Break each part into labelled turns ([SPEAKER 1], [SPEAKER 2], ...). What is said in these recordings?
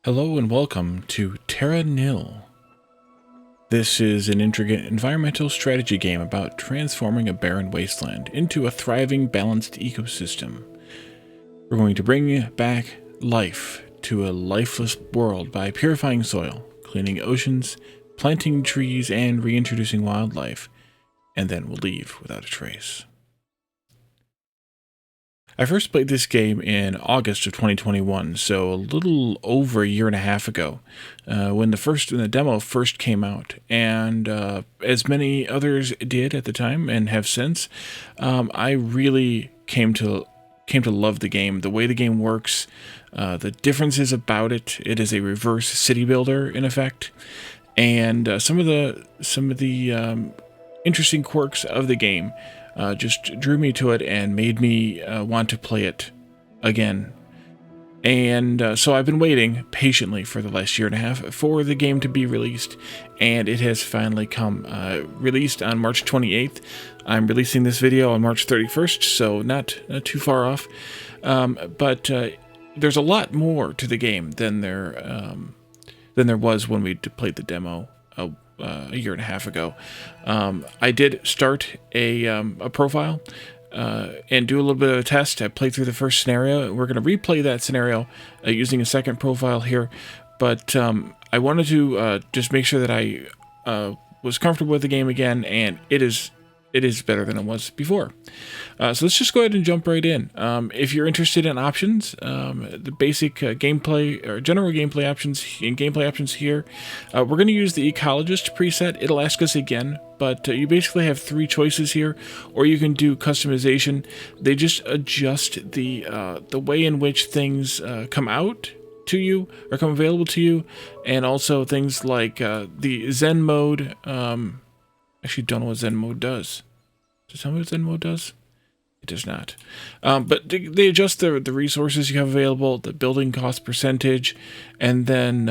[SPEAKER 1] Hello and welcome to Terra Nil. This is an intricate environmental strategy game about transforming a barren wasteland into a thriving, balanced ecosystem. We're going to bring back life to a lifeless world by purifying soil, cleaning oceans, planting trees, and reintroducing wildlife, and then we'll leave without a trace. I first played this game in August of 2021, so a little over a year and a half ago, when the demo first came out, and as many others did at the time and have since, I really came to love the game. The way the game works, the differences about it. It is a reverse city builder in effect, and some of the interesting quirks of the game just drew me to it and made me want to play it again. And so I've been waiting patiently for the last year and a half for the game to be released, and it has finally come. Released on March 28th. I'm releasing this video on March 31st, so not too far off. But there's a lot more to the game than there was when we played the demo a year and a half ago. I did start a profile and do a little bit of a test. I played through the first scenario. We're going to replay that scenario using a second profile here, but I wanted to just make sure that I was comfortable with the game again, and it is better than it was before. So let's just go ahead and jump right in. If you're interested in options, the basic gameplay or general gameplay options here, we're going to use the Ecologist preset. It'll ask us again, but you basically have three choices here, or you can do customization. They just adjust the way in which things come out to you or come available to you, and also things like the Zen mode. Actually, don't know what Zen mode does. Does it tell me what Zen mode does? It does not. But they adjust the resources you have available, the building cost percentage, and then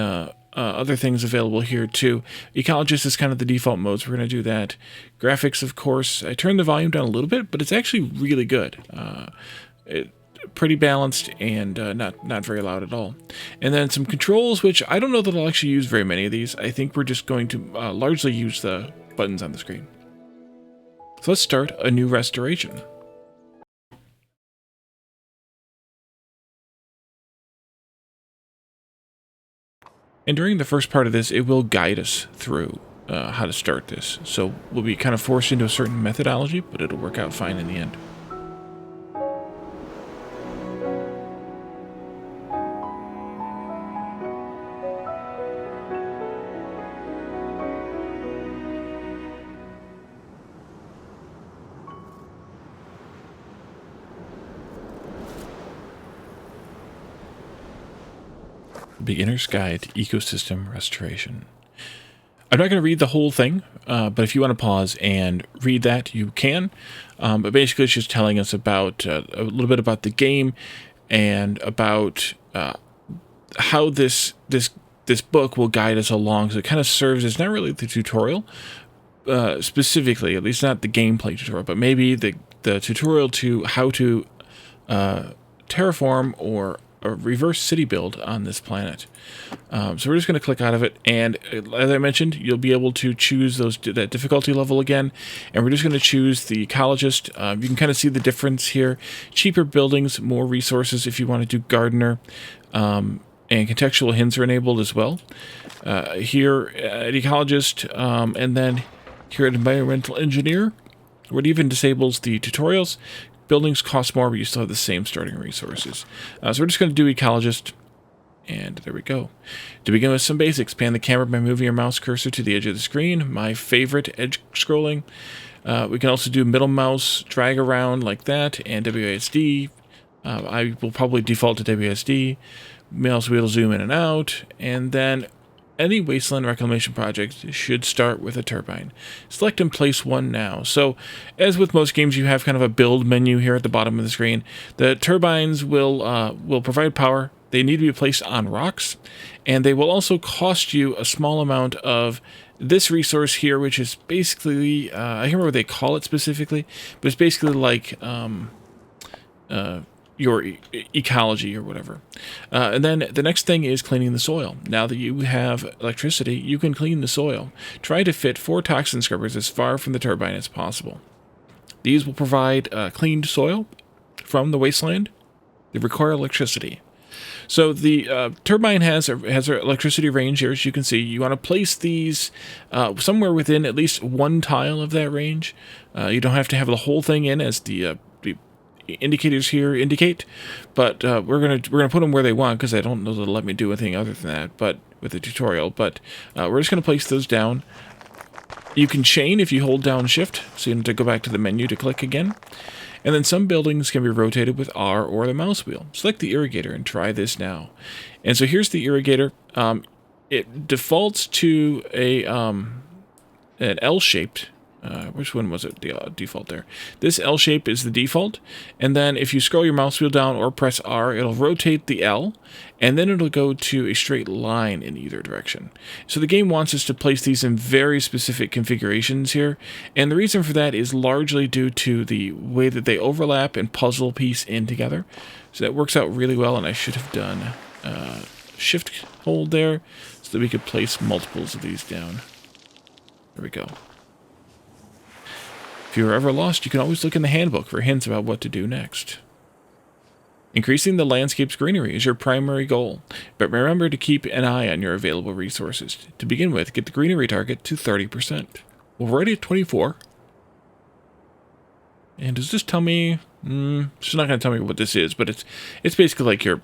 [SPEAKER 1] other things available here too. Ecologist is kind of the default mode, so we're going to do that. Graphics, of course, I turned the volume down a little bit, but it's actually really good. Pretty balanced and not very loud at all. And then some controls, which I don't know that I'll actually use very many of these. I think we're just going to largely use the buttons on the screen. So let's start a new restoration. And during the first part of this, it will guide us through how to start this. So we'll be kind of forced into a certain methodology, but it'll work out fine in the end. Beginner's Guide to Ecosystem Restoration. I'm not going to read the whole thing, but if you want to pause and read that, you can. But basically, it's just telling us about a little bit about the game and about how this book will guide us along. So it kind of serves as not really the tutorial specifically, at least not the gameplay tutorial, but maybe the tutorial to how to terraform or a reverse city build on this planet. So we're just going to click out of it, and as I mentioned, you'll be able to choose that difficulty level again, and we're just going to choose the Ecologist. You can kind of see the difference here. Cheaper buildings, more resources if you want to do Gardener, and contextual hints are enabled as well. Here at Ecologist, and then here at Environmental Engineer, where it even disables the tutorials. Buildings cost more, but you still have the same starting resources. So we're just going to do Ecologist, and there we go. To begin with some basics, pan the camera by moving your mouse cursor to the edge of the screen. My favorite, edge scrolling. We can also do middle mouse, drag around like that, and WASD. I will probably default to WASD. Mouse wheel zoom in and out, and then any wasteland reclamation project should start with a turbine. Select and place one now. So, as with most games, you have kind of a build menu here at the bottom of the screen. The turbines will provide power. They need to be placed on rocks, and they will also cost you a small amount of this resource here, which is basically I can't remember what they call it specifically, but it's basically like your ecology or whatever. And then the next thing is cleaning the soil. Now that you have electricity, you can clean the soil. Try to fit 4 toxin scrubbers as far from the turbine as possible. These will provide cleaned soil from the wasteland. They require electricity. So the turbine has an electricity range here, as you can see. You want to place these somewhere within at least 1 tile of that range. You don't have to have the whole thing in, as the indicators here indicate, but we're gonna put them where they want, because I don't know they'll let me do anything other than that. But with the tutorial, we're just gonna place those down. You can chain if you hold down Shift, so you have to go back to the menu to click again. And then some buildings can be rotated with R or the mouse wheel. Select the irrigator and try this now. And so here's the irrigator. It defaults to an L-shaped. Which one was it? The default there. This L shape is the default, and then if you scroll your mouse wheel down or press R, it'll rotate the L, and then it'll go to a straight line in either direction. So the game wants us to place these in very specific configurations here, and the reason for that is largely due to the way that they overlap and puzzle piece in together. So that works out really well, and I should have done Shift hold there so that we could place multiples of these down. There we go. If you're ever lost, you can always look in the handbook for hints about what to do next. Increasing the landscape's greenery is your primary goal, but remember to keep an eye on your available resources. To begin with, get the greenery target to 30%. Well, we're already at 24. And does this tell me... It's not going to tell me what this is, but it's basically like your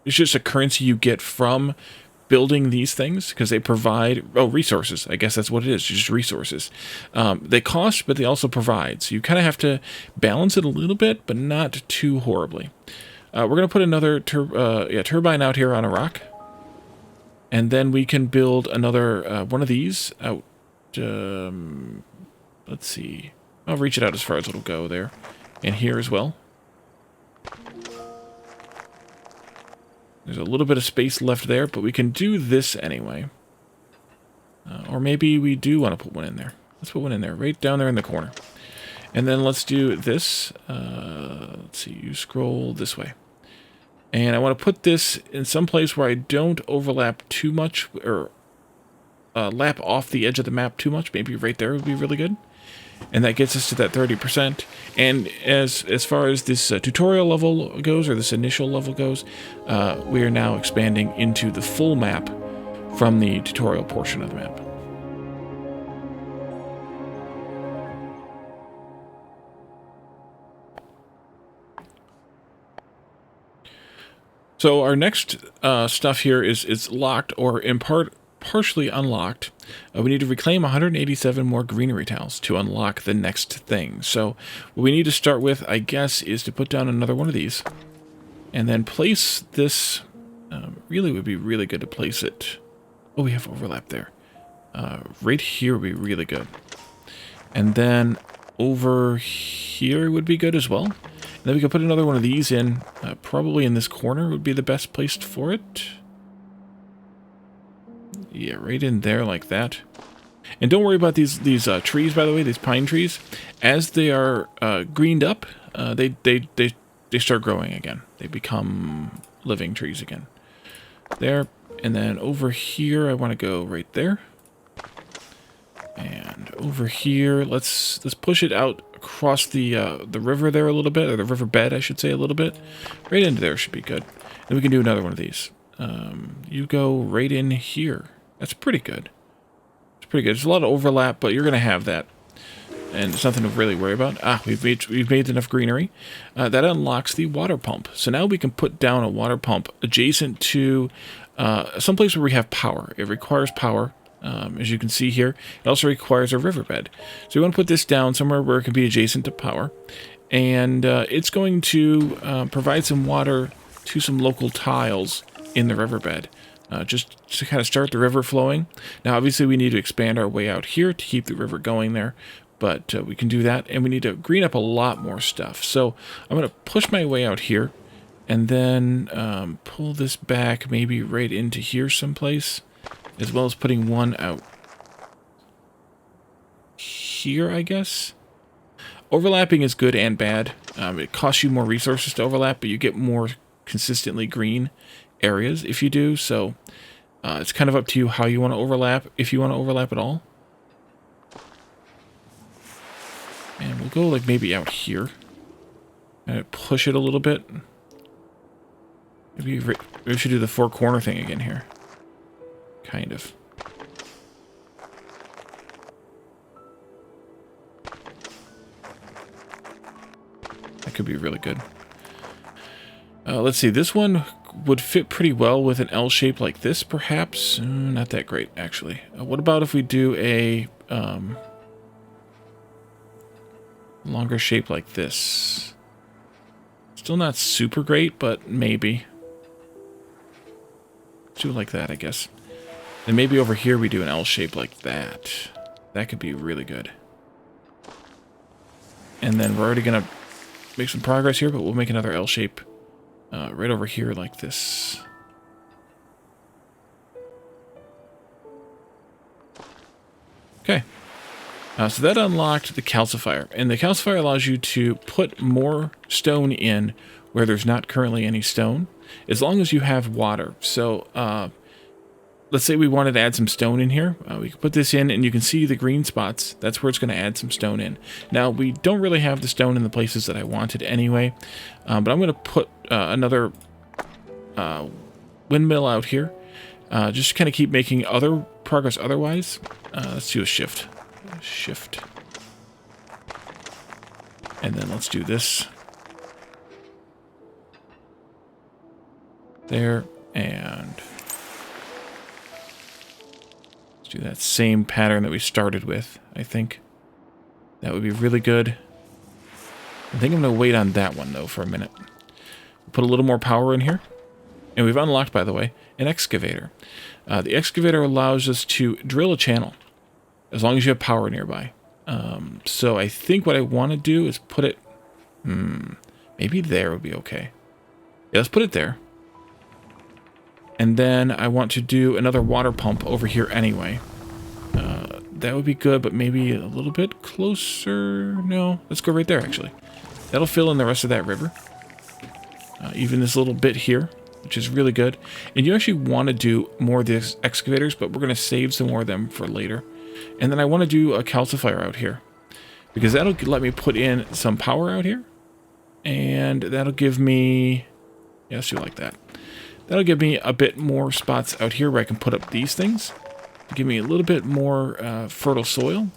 [SPEAKER 1] it's just a currency you get from building these things, because they provide resources. I guess that's what it is, just resources. They cost, but they also provide, so you kind of have to balance it a little bit, but not too horribly. We're going to put another turbine out here on a rock, and then we can build another one of these out. Let's see, I'll reach it out as far as it'll go there, and here as well. There's a little bit of space left there, but we can do this anyway. Or maybe we do want to put one in there. Let's put one in there, right down there in the corner. And then let's do this. Let's see, you scroll this way. And I want to put this in some place where I don't overlap too much, or lap off the edge of the map too much. Maybe right there would be really good. And that gets us to that 30%. And as far as this tutorial level goes, or this initial level goes, we are now expanding into the full map from the tutorial portion of the map. So our next stuff here is locked, or in part partially unlocked. We need to reclaim 187 more greenery tiles to unlock the next thing. So what we need to start with, I guess, is to put down another one of these, and then place this. Really would be really good to place it. Oh, we have overlap there. Right here would be really good, and then over here would be good as well. And then we could put another one of these in. Probably in this corner would be the best place for it. Yeah, right in there like that. And don't worry about these trees, by the way, these pine trees. As they are greened up, they start growing again. They become living trees again. There, and then over here, I want to go right there. And over here, let's push it out across the river there a little bit, or the river bed, I should say, a little bit. Right into there should be good. And we can do another one of these. You go right in here. That's pretty good. It's pretty good. There's a lot of overlap, but you're going to have that. And it's nothing to really worry about. We've made enough greenery. That unlocks the water pump. So now we can put down a water pump adjacent to someplace where we have power. It requires power, as you can see here. It also requires a riverbed. So we want to put this down somewhere where it can be adjacent to power. And it's going to provide some water to some local tiles in the riverbed. Just to kind of start the river flowing. Now, obviously, we need to expand our way out here to keep the river going there, but we can do that, and we need to green up a lot more stuff. So I'm going to push my way out here, and then pull this back maybe right into here someplace, as well as putting one out here, I guess. Overlapping is good and bad. It costs you more resources to overlap, but you get more consistently green areas if you do. So it's kind of up to you how you want to overlap, if you want to overlap at all. And we'll go like maybe out here. And push it a little bit. Maybe we should do the four corner thing again here. Kind of. That could be really good. Let's see, this one would fit pretty well with an L shape like this, perhaps. Not that great, actually. What about if we do a longer shape like this? Still not super great, but maybe. Let's do it like that, I guess. And maybe over here we do an L shape like that. That could be really good. And then we're already going to make some progress here, but we'll make another L shape right over here like this. Okay. So that unlocked the calcifier. And the calcifier allows you to put more stone in where there's not currently any stone, as long as you have water. So let's say we wanted to add some stone in here. We can put this in, and you can see the green spots. That's where it's going to add some stone in. Now, we don't really have the stone in the places that I wanted anyway, but I'm going to put another windmill out here. Just to kind of keep making other progress otherwise. Let's do a shift. Shift. And then let's do this. There, and let's do that same pattern that we started with, I think. That would be really good. I think I'm going to wait on that one, though, for a minute. Put a little more power in here. And we've unlocked, by the way, an excavator. The excavator allows us to drill a channel, as long as you have power nearby. So I think what I want to do is put it... maybe there would be okay. Yeah, let's put it there. And then I want to do another water pump over here anyway. That would be good, but maybe a little bit closer. No, let's go right there, actually. That'll fill in the rest of that river. Even this little bit here, which is really good. And you actually want to do more of these excavators, but we're going to save some more of them for later. And then I want to do a calcifier out here, because that'll let me put in some power out here. And that'll give me... yeah, let's do it like that. That'll give me a bit more spots out here where I can put up these things. To give me a little bit more fertile soil.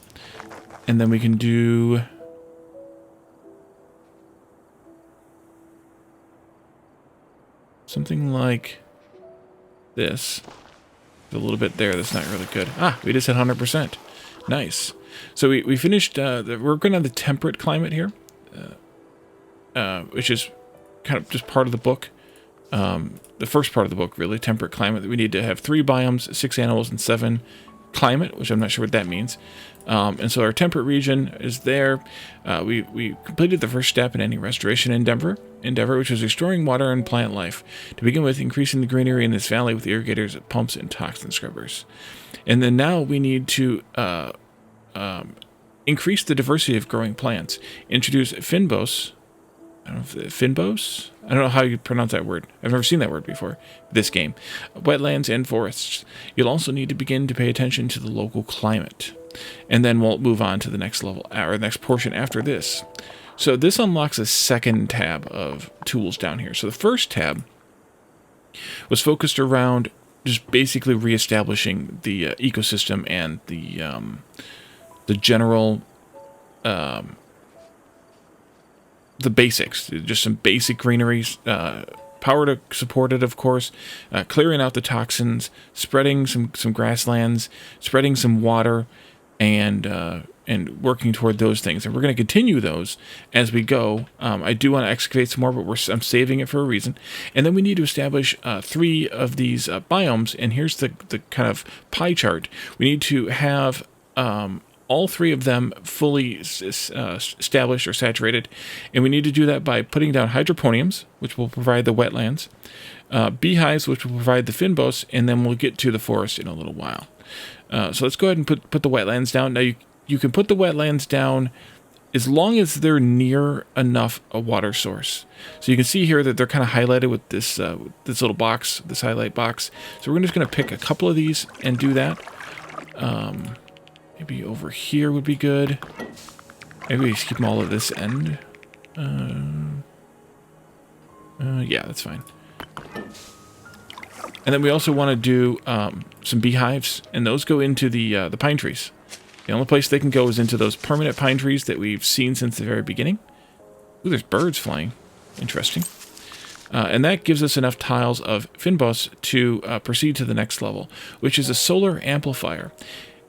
[SPEAKER 1] And then we can do... something like this. A little bit there that's not really good. Ah, we just hit 100%. Nice. So we finished... we're working on the temperate climate here. Which is kind of just part of the book. The first part of the book, really, temperate climate. We need to have 3 biomes, 6 animals, and 7 climate, which I'm not sure what that means. And so our temperate region is there. We completed the first step in any restoration endeavor, which was restoring water and plant life. To begin with, increasing the greenery in this valley with irrigators, pumps, and toxin scrubbers. And then now we need to increase the diversity of growing plants. Introduce fynbos. I don't know if fynbos? I don't know how you pronounce that word. I've never seen that word before. This game. Wetlands and forests. You'll also need to begin to pay attention to the local climate. And then we'll move on to the next level, or the next portion after this. So this unlocks a second tab of tools down here. So the first tab was focused around just basically reestablishing the ecosystem and the general... the basics, just some basic greeneries, power to support it, of course, clearing out the toxins, spreading some grasslands, spreading some water, and working toward those things. And we're going to continue those as we go. I do want to excavate some more, but I'm saving it for a reason. And then we need to establish 3 of these biomes, and here's the kind of pie chart. We need to have... all 3 of them fully established or saturated. And we need to do that by putting down hydroponiums, which will provide the wetlands, beehives, which will provide the fynbos, and then we'll get to the forest in a little while. So let's go ahead and put the wetlands down. Now, you can put the wetlands down as long as they're near enough a water source. So you can see here that they're kind of highlighted with this little box, this highlight box. So we're just going to pick a couple of these and do that. Maybe over here would be good. Maybe we just keep them all at this end. Yeah, that's fine. And then we also want to do some beehives, and those go into the pine trees. The only place they can go is into those permanent pine trees that we've seen since the very beginning. Ooh, there's birds flying. Interesting. And that gives us enough tiles of Finboss to proceed to the next level, which is a solar amplifier.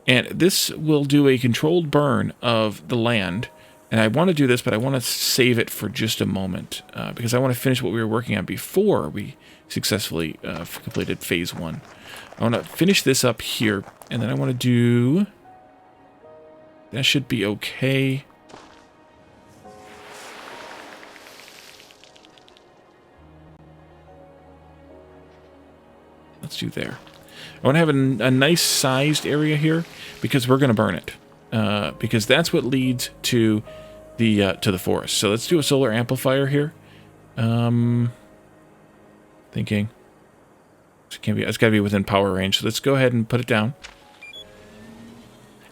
[SPEAKER 1] And this will do a controlled burn of the land. And I want to do this, but I want to save it for just a moment, because I want to finish what we were working on before we successfully completed phase 1. I want to finish this up here, and then I want to do... That should be okay. Let's do there. I want to have a nice sized area here because we're going to burn it. Because that's what leads to the forest. So let's do a solar amplifier here. Thinking it's got to be within power range. So let's go ahead and put it down.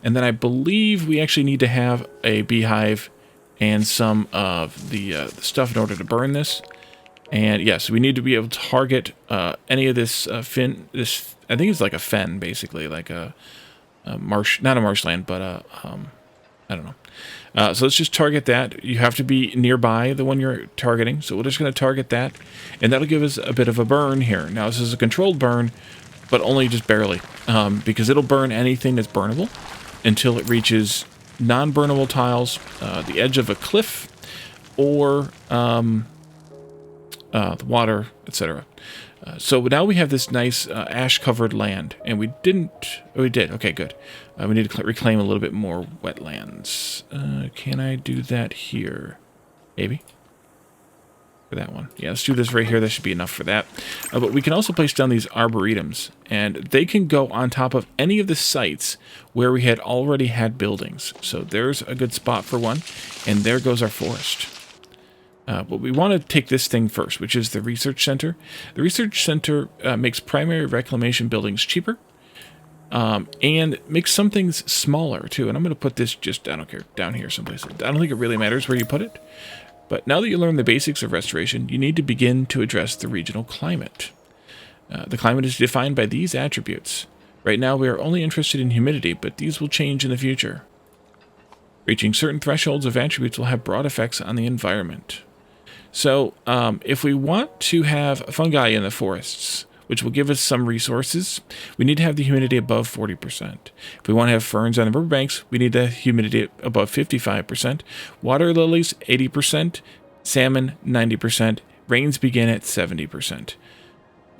[SPEAKER 1] And then I believe we actually need to have a beehive and some of the stuff in order to burn this. And yes, we need to be able to target any of this fin. This, I think it's like a fen, basically, like a marsh, not a marshland, but I don't know. So let's just target that. You have to be nearby the one you're targeting. So we're just going to target that, and that'll give us a bit of a burn here. Now this is a controlled burn, but only just barely, because it'll burn anything that's burnable until it reaches non-burnable tiles, the edge of a cliff, or the water, etc. So now we have this nice ash-covered land, and we did. Okay, good. We need to reclaim a little bit more wetlands. Can I do that here? Maybe. For that one. Yeah, let's do this right here. That should be enough for that. But we can also place down these arboretums, and they can go on top of any of the sites where we had already had buildings. So there's a good spot for one, and there goes our forest. But we want to take this thing first, which is the research center. The research center makes primary reclamation buildings cheaper, and makes some things smaller too. And I'm going to put this just, I don't care, down here someplace. I don't think it really matters where you put it. But now that you learn the basics of restoration, you need to begin to address the regional climate. The climate is defined by these attributes. Right now we are only interested in humidity, but these will change in the future. Reaching certain thresholds of attributes will have broad effects on the environment. So, if we want to have fungi in the forests, which will give us some resources, we need to have the humidity above 40%. If we want to have ferns on the riverbanks, we need the humidity above 55%. Water lilies, 80%. Salmon, 90%. Rains begin at 70%.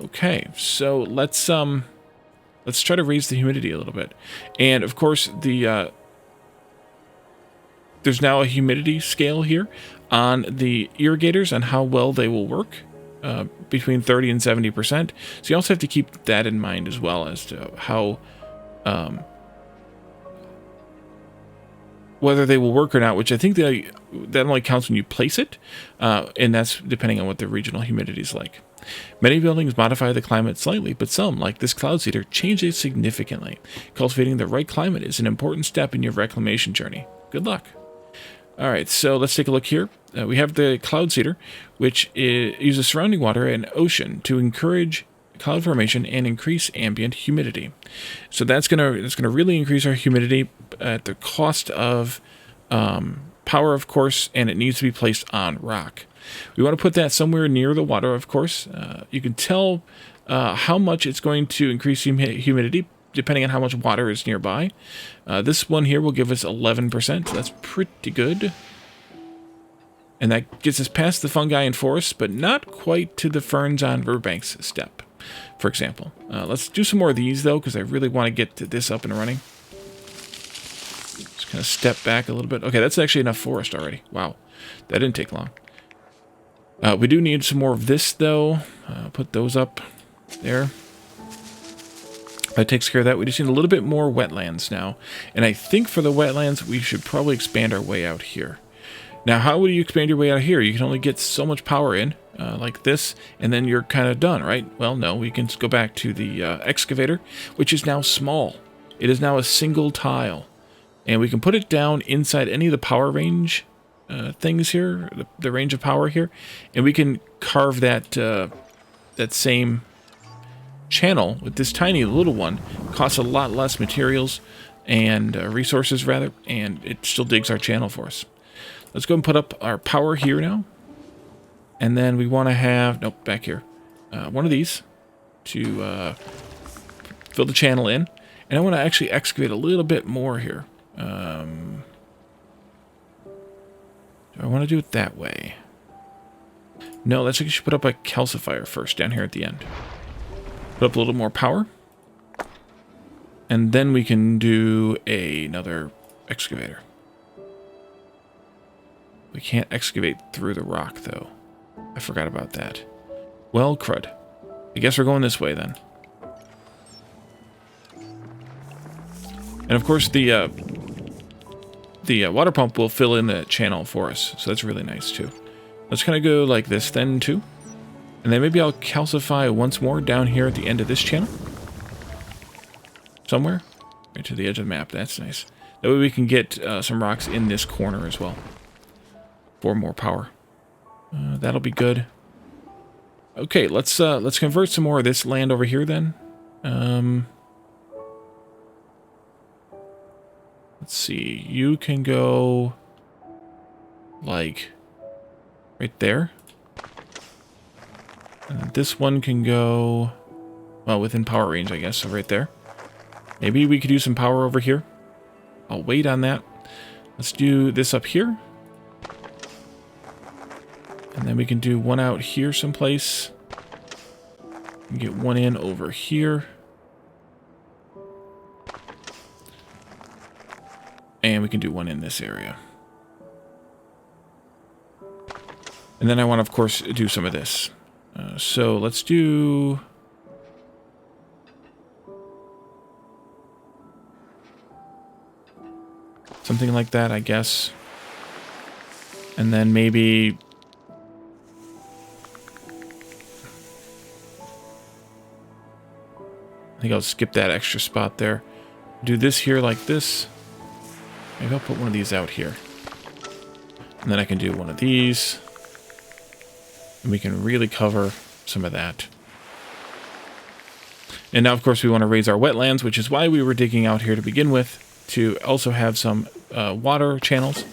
[SPEAKER 1] Okay, so let's try to raise the humidity a little bit. And of course, there's now a humidity scale here on the irrigators and how well they will work, between 30 and 70%. So you also have to keep that in mind as well as to how, whether they will work or not, which I think that only counts when you place it, and that's depending on what the regional humidity is like. Many buildings modify the climate slightly, but some, like this Cloudseater, change it significantly. Cultivating the right climate is an important step in your reclamation journey. Good luck. All right, so let's take a look here. We have the Cloudseater, which uses surrounding water and ocean to encourage cloud formation and increase ambient humidity. So that's gonna really increase our humidity at the cost of power, of course, and it needs to be placed on rock. We want to put that somewhere near the water, of course. You can tell how much it's going to increase humidity depending on how much water is nearby. This one here will give us 11%, so that's pretty good. And that gets us past the fungi and forests, but not quite to the ferns on riverbanks step, for example. Let's do some more of these, though, because I really want to get this up and running. Just kind of step back a little bit. Okay, that's actually enough forest already. Wow, that didn't take long. We do need some more of this, though. Put those up there. That takes care of that. We just need a little bit more wetlands now. And I think for the wetlands, we should probably expand our way out here. Now, how would you expand your way out here? You can only get so much power in, like this, and then you're kind of done, right? Well, no, we can go back to the excavator, which is now small. It is now a single tile. And we can put it down inside any of the power range things here, the range of power here, and we can carve that that same channel with this tiny little one. Costs a lot less materials and resources, rather, and it still digs our channel for us. Let's go and put up our power here now. And then we want to have, nope, back here, one of these to fill the channel in. And I want to actually excavate a little bit more here. Do I want to do it that way? No, let's actually put up a calcifier first down here at the end. Put up a little more power. And then we can do another excavator. We can't excavate through the rock, though. I forgot about that. Well, crud. I guess we're going this way, then. And, of course, the water pump will fill in the channel for us, so that's really nice, too. Let's kind of go like this, then, too. And then maybe I'll calcify once more down here at the end of this channel. Somewhere. Right to the edge of the map. That's nice. That way we can get some rocks in this corner as well. For more power. That'll be good. Okay, let's convert some more of this land over here then. Let's see. You can go like right there. And this one can go, well, within power range, I guess. So right there. Maybe we could do some power over here. I'll wait on that. Let's do this up here. And then we can do one out here someplace. And get one in over here. And we can do one in this area. And then I want to, of course, do some of this. So let's do... something like that, I guess. And then maybe... I think I'll skip that extra spot there. Do this here like this. Maybe I'll put one of these out here. And then I can do one of these. And we can really cover some of that. And now, of course, we want to raise our wetlands, which is why we were digging out here to begin with, to also have some water channels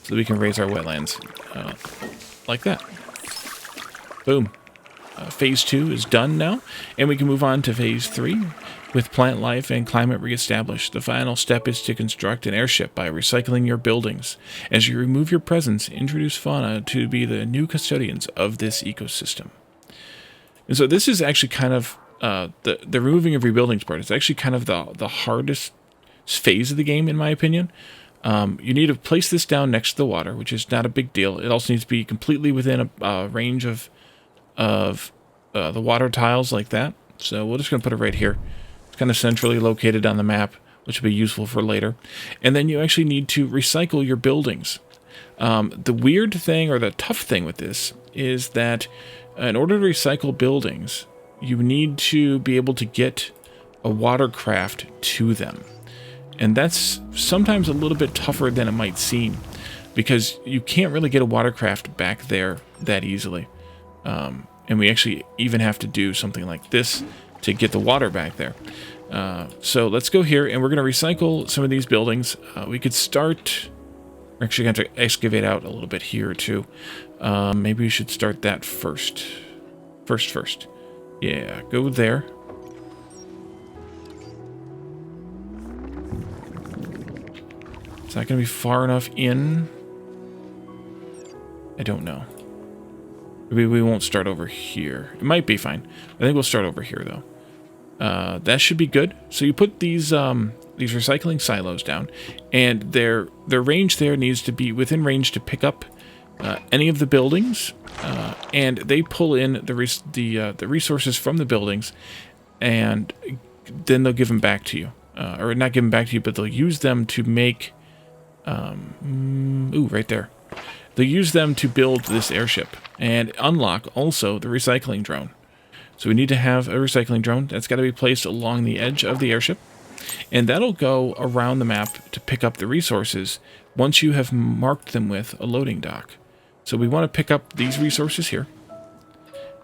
[SPEAKER 1] so that we can raise our wetlands like that. Boom. Phase 2 is done now, and we can move on to Phase 3 with plant life and climate reestablished. The final step is to construct an airship by recycling your buildings. As you remove your presence, introduce fauna to be the new custodians of this ecosystem. And so this is actually kind of the removing of your buildings part. It's actually kind of the hardest phase of the game, in my opinion. You need to place this down next to the water, which is not a big deal. It also needs to be completely within a range of the water tiles like that. So we're just going to put it right here. It's kind of centrally located on the map, which will be useful for later. And then you actually need to recycle your buildings. The weird thing, or the tough thing with this, is that in order to recycle buildings, you need to be able to get a watercraft to them. And that's sometimes a little bit tougher than it might seem, because you can't really get a watercraft back there that easily. And we actually even have to do something like this to get the water back there. So let's go here, and we're going to recycle some of these buildings. We could start... We're actually going to excavate out a little bit here, too. Maybe we should start that first. First. Yeah, go there. Is that going to be far enough in? I don't know. Maybe we won't start over here. It might be fine. I think we'll start over here, though. That should be good. So you put these recycling silos down, and their range there needs to be within range to pick up any of the buildings, and they pull in the resources from the buildings, and then they'll give them back to you, or not give them back to you, but they'll use them to make. Ooh, right there. they'll use them to build this airship and unlock also the recycling drone. So we need to have a recycling drone. That's got to be placed along the edge of the airship. And that'll go around the map to pick up the resources once you have marked them with a loading dock. So we want to pick up these resources here.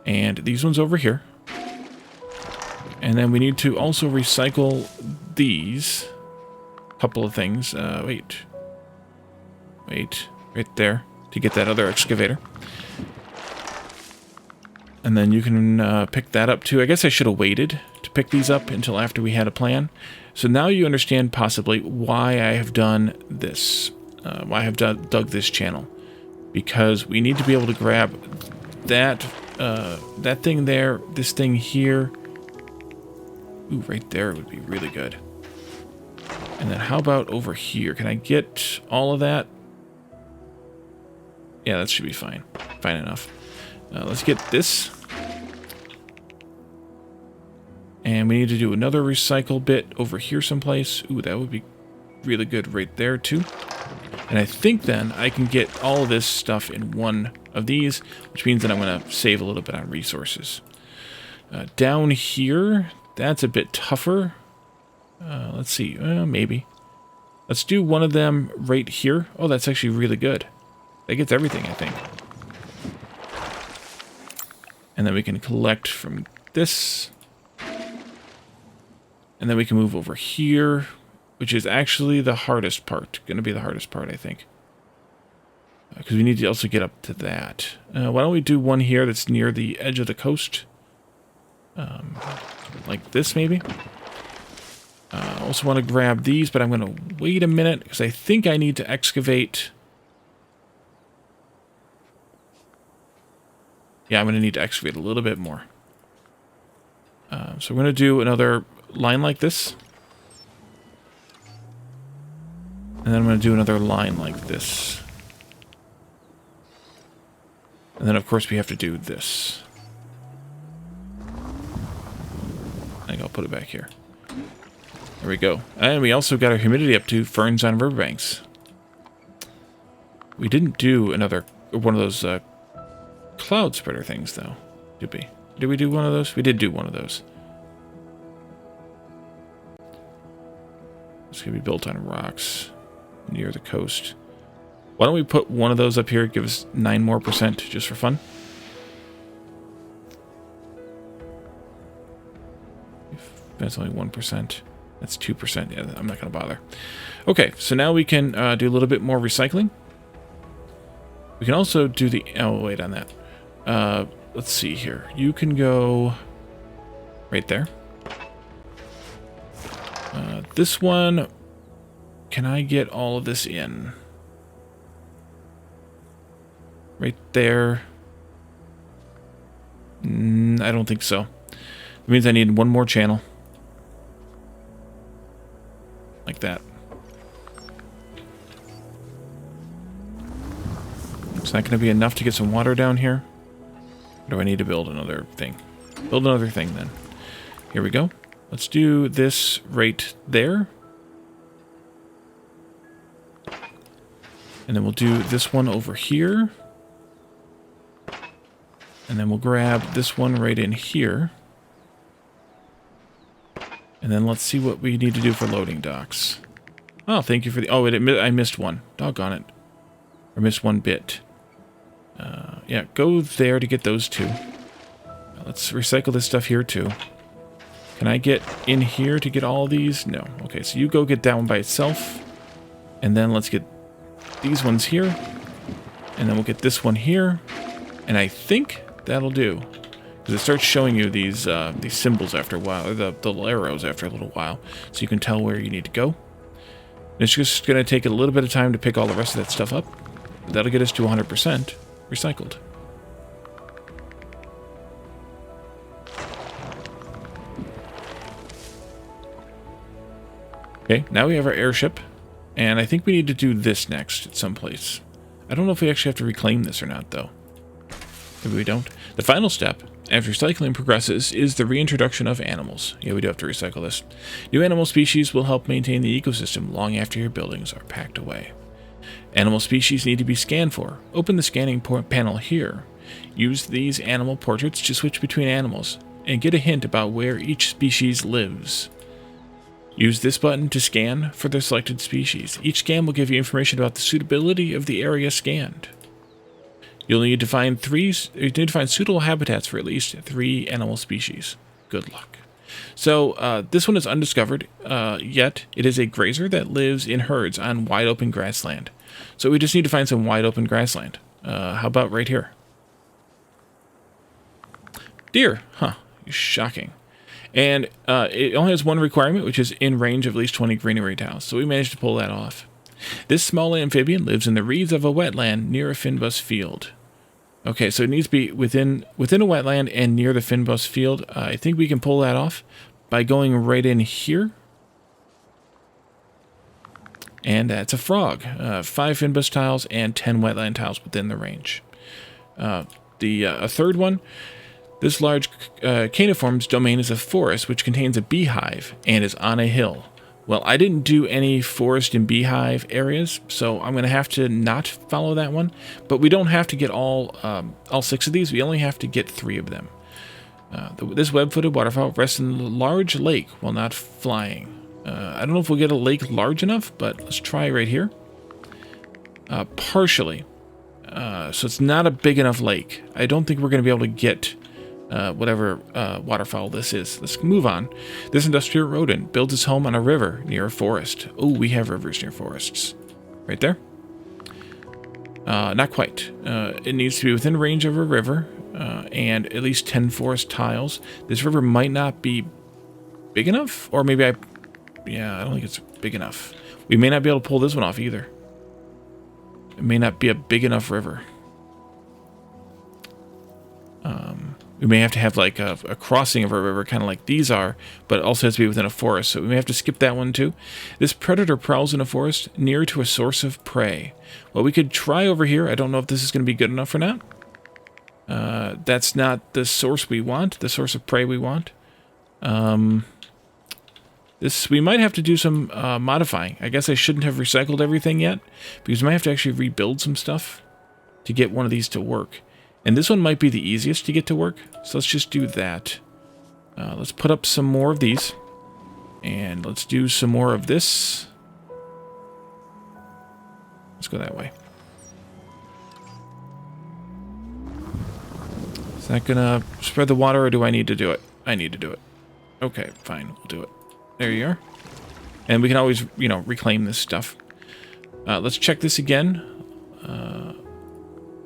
[SPEAKER 1] And these ones over here. And then we need to also recycle these couple of things. Wait, right there to get that other excavator. And then you can pick that up too. I guess I should have waited to pick these up until after we had a plan. So now you understand possibly why I have done this, why I have dug this channel. Because we need to be able to grab that that thing there, this thing here. Ooh, right there would be really good. And then how about over here? Can I get all of that? Yeah, that should be fine. Fine enough. Let's get this. And we need to do another recycle bit over here someplace. Ooh, that would be really good right there too. And I think then I can get all of this stuff in one of these, which means that I'm going to save a little bit on resources. Down here, that's a bit tougher. Let's see, maybe. Let's do one of them right here. Oh, that's actually really good. That gets everything, I think. And then we can collect from this. And then we can move over here, which is actually the hardest part. Going to be the hardest part, I think. Because we need to also get up to that. Why don't we do one here that's near the edge of the coast? Like this, maybe? I also want to grab these, but I'm going to wait a minute, because I think I need to excavate. Yeah, I'm going to need to excavate a little bit more. So we're going to do another line like this. And then I'm going to do another line like this. And then, of course, we have to do this. I think I'll put it back here. There we go. And we also got our humidity up to ferns on riverbanks. We didn't do another one of those cloud spreader things, though, did we? Did we do one of those? We did do one of those. It's going to be built on rocks near the coast. Why don't we put one of those up here, give us 9% more just for fun? That's only 1%. That's 2%. Yeah, I'm not going to bother. Okay, so now we can do a little bit more recycling. We can also do the... Oh, wait on that. Let's see here. You can go right there. This one, can I get all of this in? Right there. I don't think so. It means I need one more channel. Like that. It's not going to be enough to get some water down here. Or do I need to build another thing? Build another thing then. Here we go. Let's do this right there. And then we'll do this one over here. And then we'll grab this one right in here. And then let's see what we need to do for loading docks. Oh, thank you for the... Oh, I missed one. Doggone it. Or missed one bit. Yeah, go there to get those two. Let's recycle this stuff here too. Can I get in here to get all these? No. Okay, so you go get that one by itself. And then let's get these ones here. And then we'll get this one here. And I think that'll do. Because it starts showing you these symbols after a while, or the little arrows after a little while. So you can tell where you need to go. And it's just going to take a little bit of time to pick all the rest of that stuff up. But that'll get us to 100% recycled. Okay, now we have our airship, and I think we need to do this next at some place. I don't know if we actually have to reclaim this or not, though. Maybe we don't. The final step, after recycling progresses, is the reintroduction of animals. Yeah, we do have to recycle this. New animal species will help maintain the ecosystem long after your buildings are packed away. Animal species need to be scanned for. Open the scanning panel here. Use these animal portraits to switch between animals and get a hint about where each species lives. Use this button to scan for the selected species. Each scan will give you information about the suitability of the area scanned. You'll need to find suitable habitats for at least 3 animal species. Good luck. So this one is undiscovered, yet it is a grazer that lives in herds on wide open grassland. So we just need to find some wide open grassland. How about right here? Deer. Huh. Shocking. And it only has one requirement, which is in range of at least 20 greenery tiles. So we managed to pull that off. This small amphibian lives in the reeds of a wetland near a fynbos field. Okay, so it needs to be within a wetland and near the fynbos field. I think we can pull that off by going right in here. And that's a frog. 5 fynbos tiles and 10 wetland tiles within the range. A third one. This large caniform's domain is a forest which contains a beehive and is on a hill. Well, I didn't do any forest and beehive areas, so I'm going to have to not follow that one. But we don't have to get all 6 of these. We only have to get 3 of them. This web-footed waterfowl rests in a large lake while not flying. I don't know if we'll get a lake large enough, but let's try right here. Partially. So it's not a big enough lake. I don't think we're going to be able to get whatever waterfowl this is. Let's move on. This industrial rodent builds its home on a river near a forest. Oh, we have rivers near forests. Right there. Not quite. It needs to be within range of a river and at least 10 forest tiles. This river might not be big enough, or maybe I don't think it's big enough. We may not be able to pull this one off either. It may not be a big enough river. We may have to have like a crossing of a river, kind of like these are, but it also has to be within a forest, so we may have to skip that one too. This predator prowls in a forest near to a source of prey. Well, we could try over here. I don't know if this is going to be good enough or not. That's not the source we want, the source of prey we want. We might have to do some modifying. I guess I shouldn't have recycled everything yet, because we might have to actually rebuild some stuff to get one of these to work. And this one might be the easiest to get to work, so let's just do that. Let's put up some more of these, and let's do some more of this. Let's go that way. Is that gonna spread the water, or do I need to do it? I need to do it. Okay, fine, we'll do it. There you are. And we can always, reclaim this stuff. Let's check this again.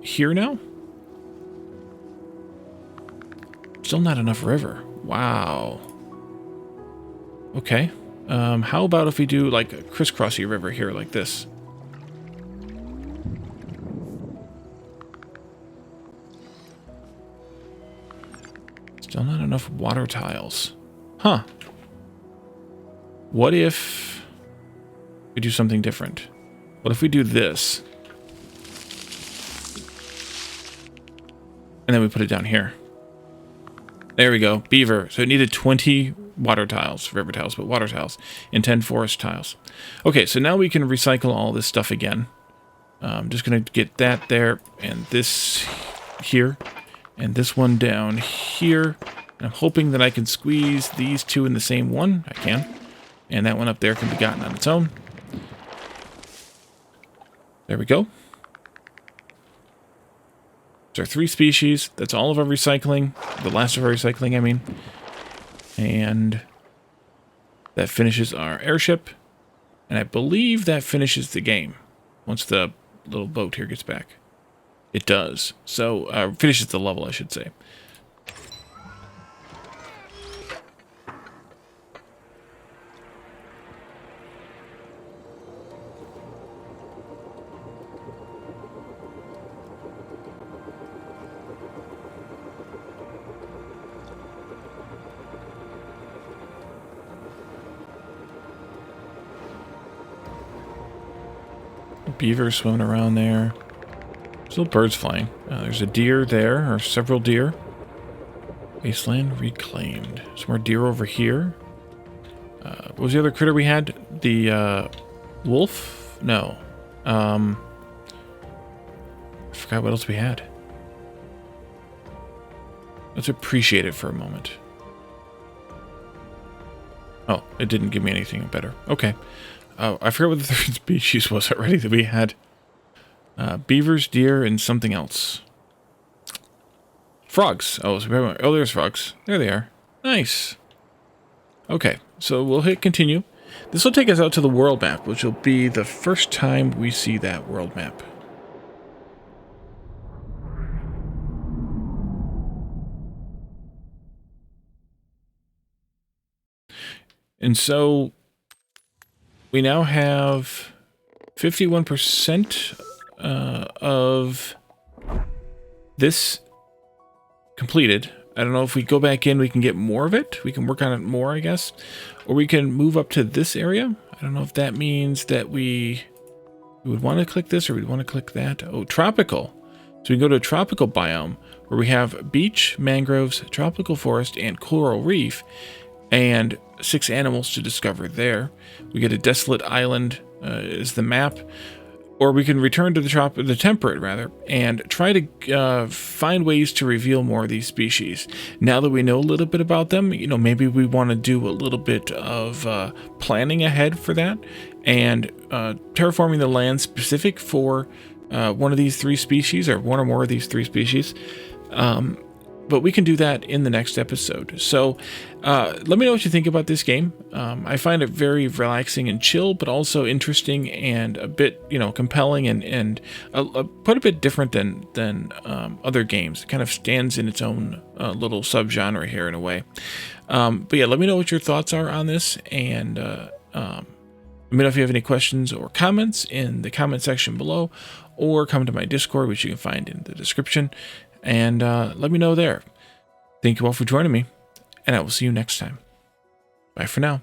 [SPEAKER 1] Here now? Still not enough river. Wow. Okay. How about if we do like a crisscrossy river here like this? Still not enough water tiles. Huh. What if we do something different? What if we do this? And then we put it down here. There we go. Beaver. So it needed 20 water tiles, river tiles, but water tiles, and 10 forest tiles. Okay, so now we can recycle all this stuff again. I'm just going to get that there, and this here, and this one down here. And I'm hoping that I can squeeze these 2 in the same one. I can. And that one up there can be gotten on its own. There we go. There are 3 species. That's all of our recycling. The last of our recycling, I mean. And that finishes our airship. And I believe that finishes the game. Once the little boat here gets back. It does. So, finishes the level, I should say. Beaver swimming around there. Still birds flying. There's a deer there, or several deer. Wasteland reclaimed. Some more deer over here. What was the other critter we had? The wolf? No. forgot what else we had. Let's appreciate it for a moment. Oh, it didn't give me anything better. Okay. Oh, I forgot what the third species was already that we had. Beavers, deer, and something else. Frogs. Oh, there's frogs. There they are. Nice. Okay, so we'll hit continue. This will take us out to the world map, which will be the first time we see that world map. And so we now have 51% of this completed. I don't know if we go back in, we can get more of it. We can work on it more, I guess. Or we can move up to this area. I don't know if that means that we would want to click this or we'd want to click that. Oh, tropical. So we can go to a tropical biome where we have beach, mangroves, tropical forest, and coral reef. And 6 animals to discover there. We get a desolate island is the map. Or we can return to the temperate, rather, and try to find ways to reveal more of these species. Now that we know a little bit about them, you know, maybe we want to do a little bit of planning ahead for that, and terraforming the land specific for one of these 3 species, or one or more of these 3 species. But we can do that in the next episode. So let me know what you think about this game. I find it very relaxing and chill, but also interesting and a bit, you know, compelling and quite a bit different than other games. It kind of stands in its own little subgenre here in a way. But yeah, let me know what your thoughts are on this, and let me know if you have any questions or comments in the comment section below, or come to my Discord, which you can find in the description. And let me know there. Thank you all for joining me, and I will see you next time. Bye for now.